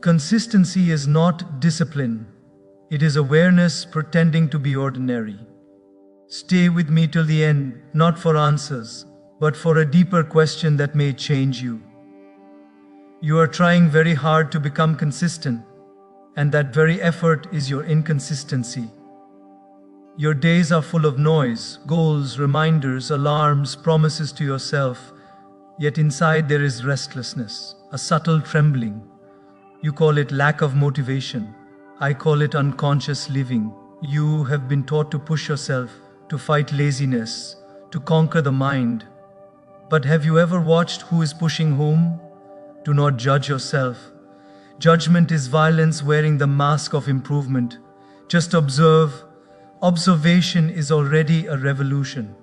Consistency is not discipline. It is awareness pretending to be ordinary. Stay with me till the end, not for answers, but for a deeper question that may change you. You are trying very hard to become consistent, and that very effort is your inconsistency. Your days are full of noise, goals, reminders, alarms, promises to yourself, yet inside there is restlessness, a subtle trembling. You call it lack of motivation. I call it unconscious living. You have been taught to push yourself, to fight laziness, to conquer the mind. But have you ever watched who is pushing whom? Do not judge yourself. Judgment is violence wearing the mask of improvement. Just observe. Observation is already a revolution.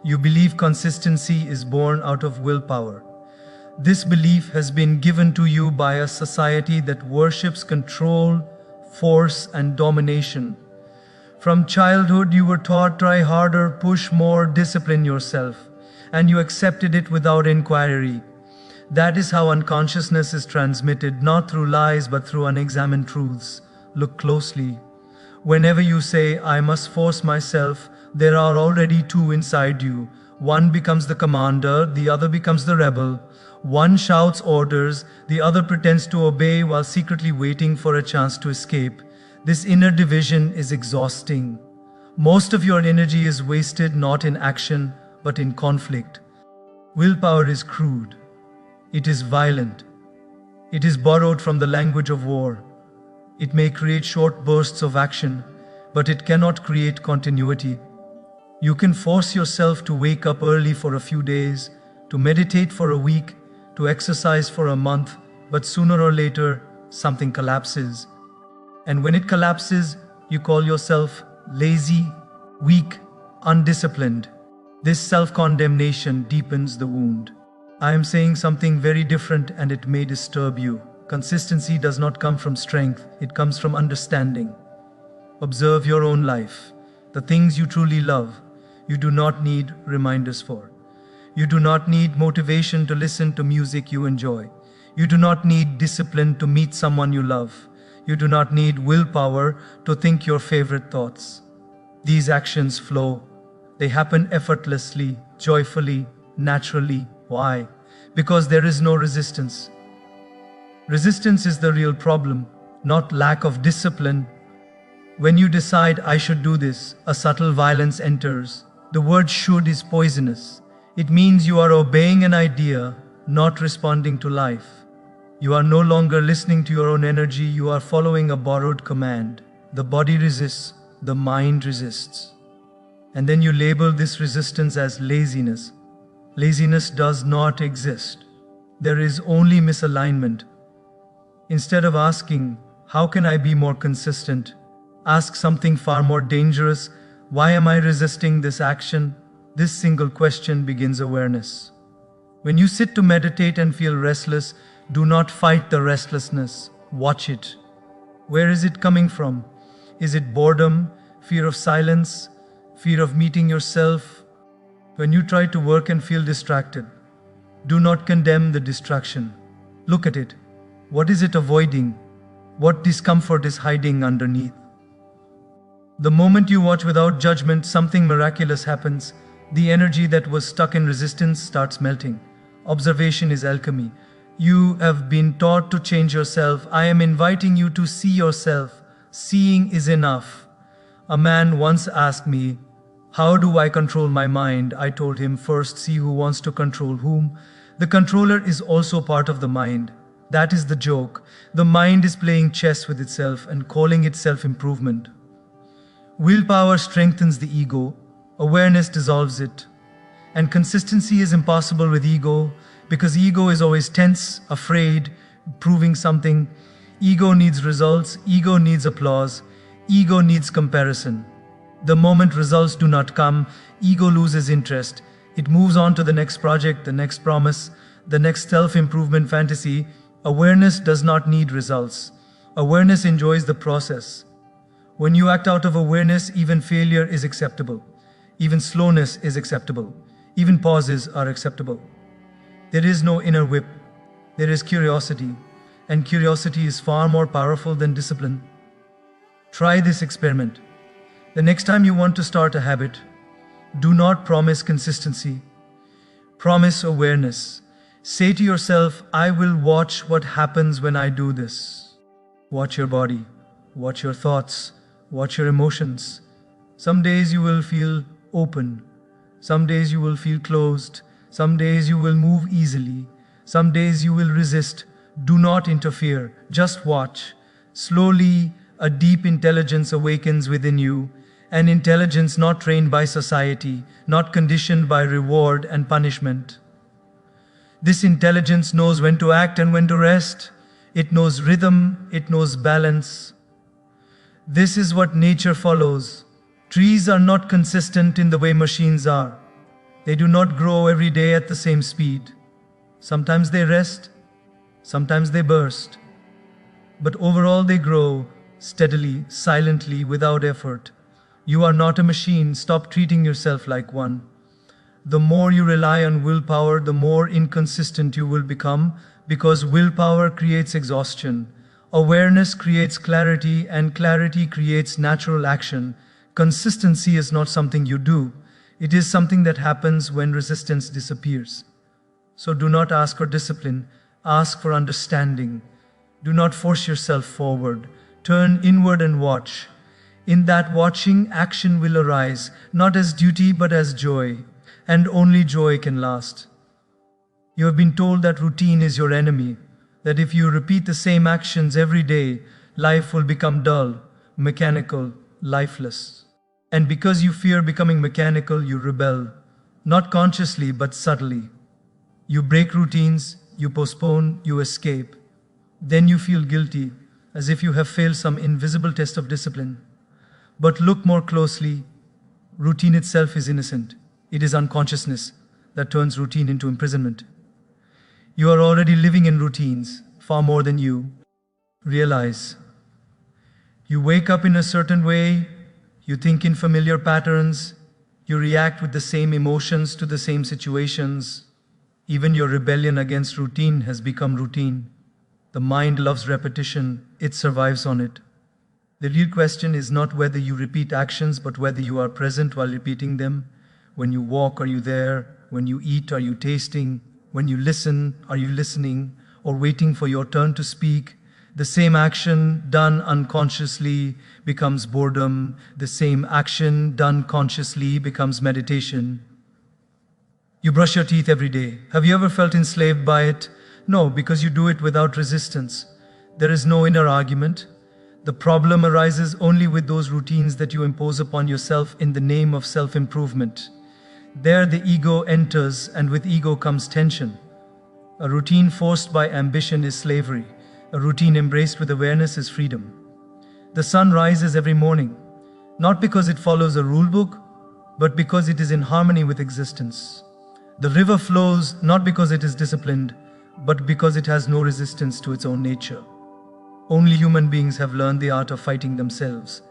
You believe consistency is born out of willpower. This belief has been given to you by a society that worships control, force, and domination. From childhood, you were taught try harder, push more, discipline yourself, and you accepted it without inquiry. That is how unconsciousness is transmitted, not through lies but through unexamined truths. Look closely. Whenever you say, I must force myself, there are already two inside you. One becomes the commander, the other becomes the rebel. One shouts orders, the other pretends to obey while secretly waiting for a chance to escape. This inner division is exhausting. Most of your energy is wasted not in action, but in conflict. Willpower is crude. It is violent. It is borrowed from the language of war. It may create short bursts of action, but it cannot create continuity. You can force yourself to wake up early for a few days, to meditate for a week, to exercise for a month, but sooner or later, something collapses. And when it collapses, you call yourself lazy, weak, undisciplined. This self-condemnation deepens the wound. I am saying something very different and it may disturb you. Consistency does not come from strength, it comes from understanding. Observe your own life, the things you truly love. You do not need reminders for. You do not need motivation to listen to music you enjoy. You do not need discipline to meet someone you love. You do not need willpower to think your favorite thoughts. These actions flow. They happen effortlessly, joyfully, naturally. Why? Because there is no resistance. Resistance is the real problem, not lack of discipline. When you decide, I should do this, a subtle violence enters. The word should is poisonous. It means you are obeying an idea, not responding to life. You are no longer listening to your own energy, you are following a borrowed command. The body resists, the mind resists. And then you label this resistance as laziness. Laziness does not exist. There is only misalignment. Instead of asking, how can I be more consistent? Ask something far more dangerous. Why am I resisting this action? This single question begins awareness. When you sit to meditate and feel restless, do not fight the restlessness. Watch it. Where is it coming from? Is it boredom, fear of silence, fear of meeting yourself? When you try to work and feel distracted, do not condemn the distraction. Look at it. What is it avoiding? What discomfort is hiding underneath? The moment you watch without judgment, something miraculous happens. The energy that was stuck in resistance starts melting. Observation is alchemy. You have been taught to change yourself. I am inviting you to see yourself. Seeing is enough. A man once asked me, how do I control my mind? I told him, first see who wants to control whom. The controller is also part of the mind. That is the joke. The mind is playing chess with itself and calling it self-improvement. Willpower strengthens the ego. Awareness dissolves it. And consistency is impossible with ego because ego is always tense, afraid, proving something. Ego needs results, ego needs applause, ego needs comparison. The moment results do not come, ego loses interest. It moves on to the next project, the next promise, the next self-improvement fantasy. Awareness does not need results. Awareness enjoys the process. When you act out of awareness, even failure is acceptable. Even slowness is acceptable. Even pauses are acceptable. There is no inner whip. There is curiosity. and curiosity is far more powerful than discipline. Try this experiment. The next time you want to start a habit, do not promise consistency. Promise awareness. Say to yourself, I will watch what happens when I do this. Watch your body. Watch your thoughts. Watch your emotions. Some days you will feel open. Some days you will feel closed. Some days you will move easily. Some days you will resist. Do not interfere. Just watch. Slowly, a deep intelligence awakens within you. An intelligence not trained by society, not conditioned by reward and punishment. This intelligence knows when to act and when to rest. It knows rhythm, it knows balance. This is what nature follows. Trees are not consistent in the way machines are. They do not grow every day at the same speed. Sometimes they rest, sometimes they burst. But overall they grow steadily, silently, without effort. You are not a machine. Stop treating yourself like one. The more you rely on willpower, the more inconsistent you will become, because willpower creates exhaustion. Awareness creates clarity, and clarity creates natural action. Consistency is not something you do. It is something that happens when resistance disappears. So do not ask for discipline. Ask for understanding. Do not force yourself forward. Turn inward and watch. In that watching, action will arise, not as duty but as joy, and only joy can last. You have been told that routine is your enemy, that if you repeat the same actions every day, life will become dull, mechanical, lifeless. And because you fear becoming mechanical, you rebel, not consciously but subtly. You break routines, you postpone, you escape. Then you feel guilty, as if you have failed some invisible test of discipline. But look more closely. Routine itself is innocent. It is unconsciousness that turns routine into imprisonment. You are already living in routines, far more than you realize. You wake up in a certain way, you think in familiar patterns, you react with the same emotions to the same situations. Even your rebellion against routine has become routine. The mind loves repetition, it survives on it. The real question is not whether you repeat actions, but whether you are present while repeating them. When you walk, are you there? When you eat, are you tasting? When you listen, are you listening or waiting for your turn to speak? The same action done unconsciously becomes boredom. The same action done consciously becomes meditation. You brush your teeth every day. Have you ever felt enslaved by it? No, because you do it without resistance. There is no inner argument. The problem arises only with those routines that you impose upon yourself in the name of self-improvement. There the ego enters, and with ego comes tension. A routine forced by ambition is slavery. A routine embraced with awareness is freedom. The sun rises every morning, not because it follows a rule book, but because it is in harmony with existence. The river flows not because it is disciplined, but because it has no resistance to its own nature. Only human beings have learned the art of fighting themselves.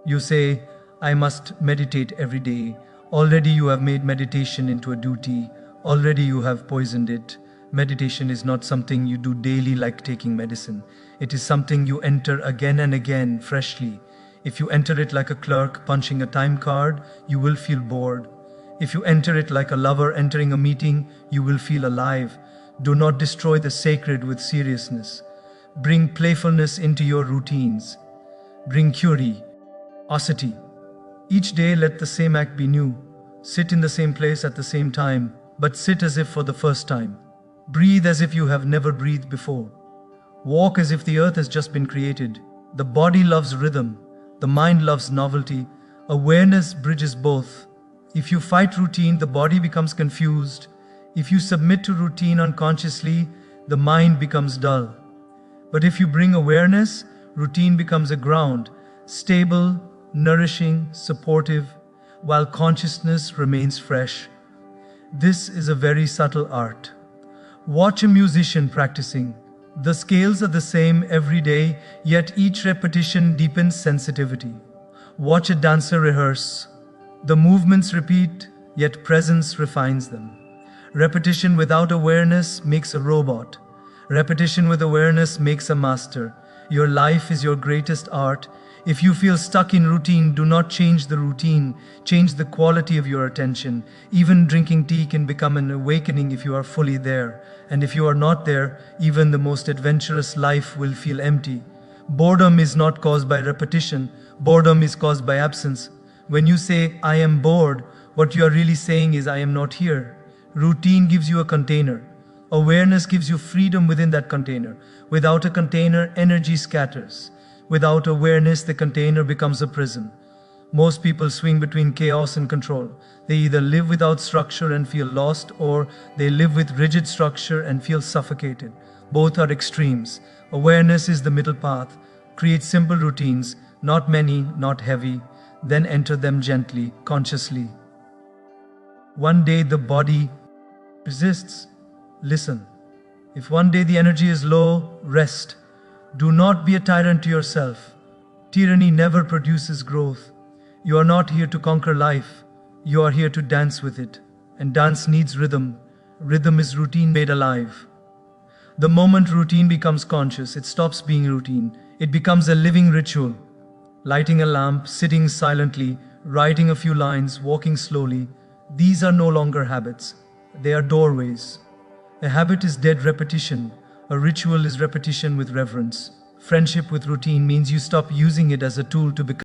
You say, I must meditate every day. Already you have made meditation into a duty. Already you have poisoned it. Meditation is not something you do daily like taking medicine. It is something you enter again and again, freshly. If you enter it like a clerk punching a time card, you will feel bored. If you enter it like a lover entering a meeting, you will feel alive. Do not destroy the sacred with seriousness. Bring playfulness into your routines. Bring curiosity. Each day let the same act be new. Sit in the same place at the same time, but sit as if for the first time. Breathe as if you have never breathed before. Walk as if the earth has just been created. The body loves rhythm. The mind loves novelty. Awareness bridges both. If you fight routine, the body becomes confused. If you submit to routine unconsciously, the mind becomes dull. But if you bring awareness, routine becomes a ground, stable, nourishing, supportive, while consciousness remains fresh. This is a very subtle art. Watch a musician practicing. The scales are the same every day, yet each repetition deepens sensitivity. Watch a dancer rehearse. The movements repeat, yet presence refines them. Repetition without awareness makes a robot. Repetition with awareness makes a master. Your life is your greatest art. If you feel stuck in routine, do not change the routine, change the quality of your attention. Even drinking tea can become an awakening if you are fully there. And if you are not there, even the most adventurous life will feel empty. Boredom is not caused by repetition, boredom is caused by absence. When you say, I am bored, what you are really saying is, I am not here. Routine gives you a container. Awareness gives you freedom within that container. Without a container, energy scatters. Without awareness, the container becomes a prison. Most people swing between chaos and control. They either live without structure and feel lost, or they live with rigid structure and feel suffocated. Both are extremes. Awareness is the middle path. Create simple routines, not many, not heavy. Then enter them gently, consciously. One day the body resists. Listen. If one day the energy is low, rest. Do not be a tyrant to yourself. Tyranny never produces growth. You are not here to conquer life. You are here to dance with it. And dance needs rhythm. Rhythm is routine made alive. The moment routine becomes conscious, it stops being routine. It becomes a living ritual. Lighting a lamp, sitting silently, writing a few lines, walking slowly. These are no longer habits. They are doorways. A habit is dead repetition. A ritual is repetition with reverence. Friendship with routine means you stop using it as a tool to become